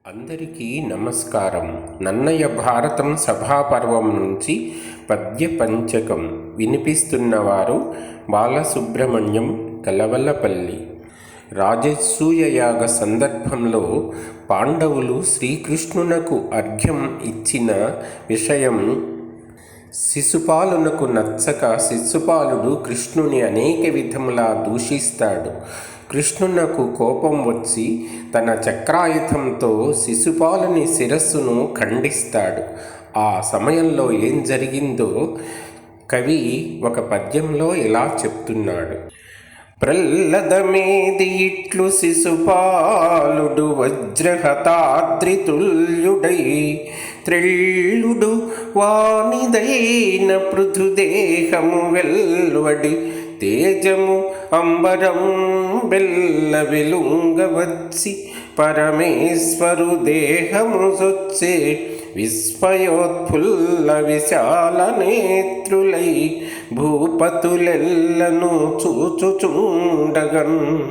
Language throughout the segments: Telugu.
అందరికీ నమస్కారం. నన్నయ్య భారతం సభాపర్వం నుంచి పద్య పంచకం వినిపిస్తున్నవారు బాలసుబ్రహ్మణ్యం కలవలపల్లి. రాజసూయ యాగ సందర్భంలో పాండవులు శ్రీకృష్ణునకు అర్ఘ్యం ఇచ్చిన విషయం శిశుపాలునకు నచ్చక శిశుపాలుడు కృష్ణుని అనేక విధములా దూషిస్తాడు. కృష్ణునకు కోపం వచ్చి తన చక్రాయుధంతో శిశుపాలుని శిరస్సును ఖండిస్తాడు. ఆ సమయంలో ఏం జరిగిందో కవి ఒక పద్యంలో ఇలా చెప్తున్నాడు. ప్రహ్లదమేది ఇట్లు శిశుపాలుడు వజ్రహతాద్రితుల్యుడై త్రెల్లుడు వానిదైన పృథుదేహము వెల్వడి తేజము అంబరం బెల్ల వెలుంగవచ్చి పరమేశ్వరు దేహము సొచ్చే విస్మయోత్ఫుల్ల విశాల నేత్రులై భూపతులెల్లను చూచుచుండగన్.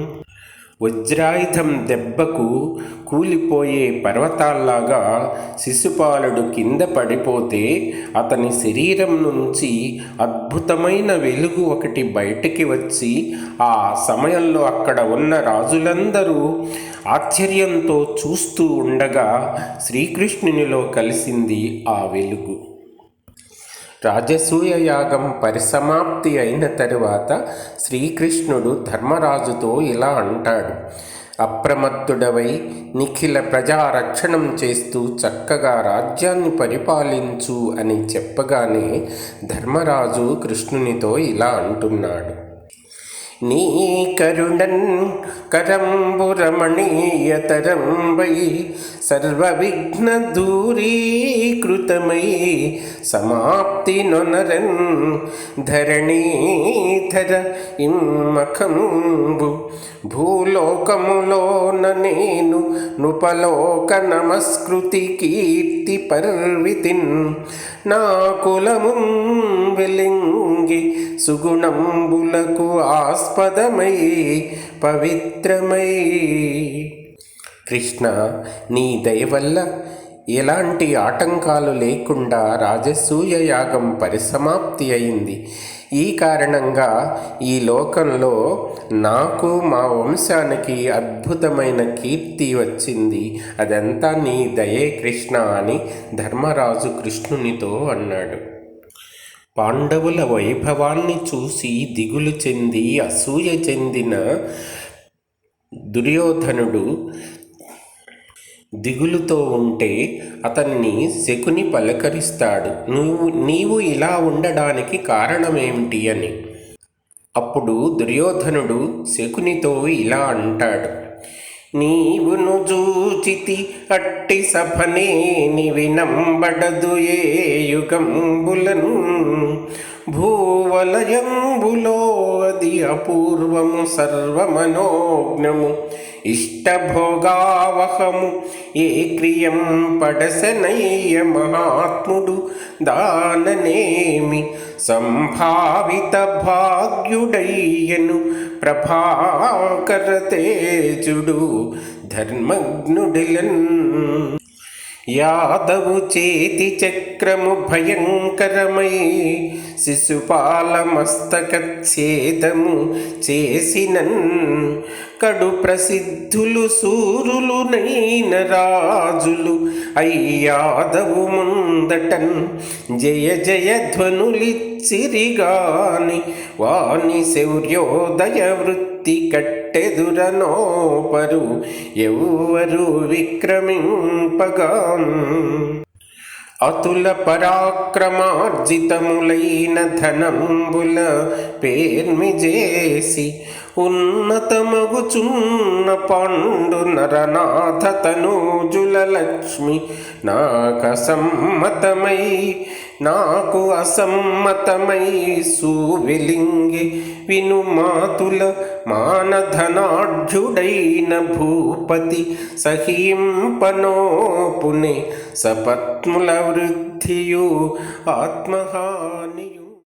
వజ్రాయుధం దెబ్బకు కూలిపోయే పర్వతాల్లాగా శిశుపాలుడు కింద పడిపోతే అతని శరీరం నుంచి అద్భుతమైన వెలుగు ఒకటి బయటికి వచ్చి ఆ సమయంలో అక్కడ ఉన్న రాజులందరూ ఆశ్చర్యంతో చూస్తూ ఉండగా శ్రీకృష్ణునిలో కలిసింది ఆ వెలుగు. రాజసూయ యాగం పరిసమాప్తి అయిన తరువాత శ్రీకృష్ణుడు ధర్మరాజుతో ఇలా అంటాడు. అప్రమత్తుడవై నిఖిల ప్రజారక్షణం చేస్తూ చక్కగా రాజ్యాన్ని పరిపాలించు అని చెప్పగానే ధర్మరాజు కృష్ణునితో ఇలా అంటున్నాడు. నీ కరుణన్ కరంబురమణీయతరంబై సర్వవిఘ్న దూరీకృతమై సమాప్తి నొనరన్ ధరణీధర ఇమ్మఖంబు భూలోకములోన నేను నృపలోక నమస్కృతి కీర్తి పర్వితిన్ నా కులముం వెలింగి సుగుణంబులకు ఆస్పదమై పవిత్రమై. కృష్ణ, నీ దయ వల్ల ఎలాంటి ఆటంకాలు లేకుండా రాజసూయ యాగం పరిసమాప్తి అయింది. ఈ కారణంగా ఈ లోకంలో నాకు మా వంశానికి అద్భుతమైన కీర్తి వచ్చింది. అదంతా నీ దయే కృష్ణ అని ధర్మరాజు కృష్ణునితో అన్నాడు. పాండవుల వైభవాన్ని చూసి దిగులు చెంది అసూయ చెందిన దుర్యోధనుడు దిగులుతో ఉంటే అతన్ని శకుని పలకరిస్తాడు. నీవు ఇలా ఉండడానికి కారణమేమిటి అని. అప్పుడు దుర్యోధనుడు శకునితో ఇలా అంటాడు. నీవును జూచితి అట్టి సభనేని వినంబడదు ఏ యుగంబులను భూవలయంబులో అది అపూర్వము సర్వమనోజ్ఞము ఇష్టభోగావహము ఏ క్రియం పడసనయ్య మహాత్ముడు దాననేమి సంభావిత భాగ్యుడయ్యను ప్రభాకర తేజుడు ధర్మజ్ఞుడిలన్. యాదవు చేతి చక్రము భయంకరమై శిశుపాల మస్తకచ్ఛేదము చేసినన్ కడు ప్రసిద్ధులు సూరులు నైన రాజులు అయ్యాదవు ముందటన్ జయ జయ ధ్వనులిచ్చిరిగాని వాని శౌర్యోదయ వృత్తి కట్టెదురనోపరు ఎవ్వరు విక్రమింపగాన్. అతుల పరాక్రమార్జితములైన ధనంబుల పేర్మి చేసి ఉన్నతమగుచున్న పాండు నరనాథ తనూజుల లక్ష్మి నాకు అసమ్మతమై సువిలింగి వినుమాతుల మానధనాఢ్యుడైన భూపతి సహీంపనోపునే సపత్ముల వృద్ధియు ఆత్మహానియు.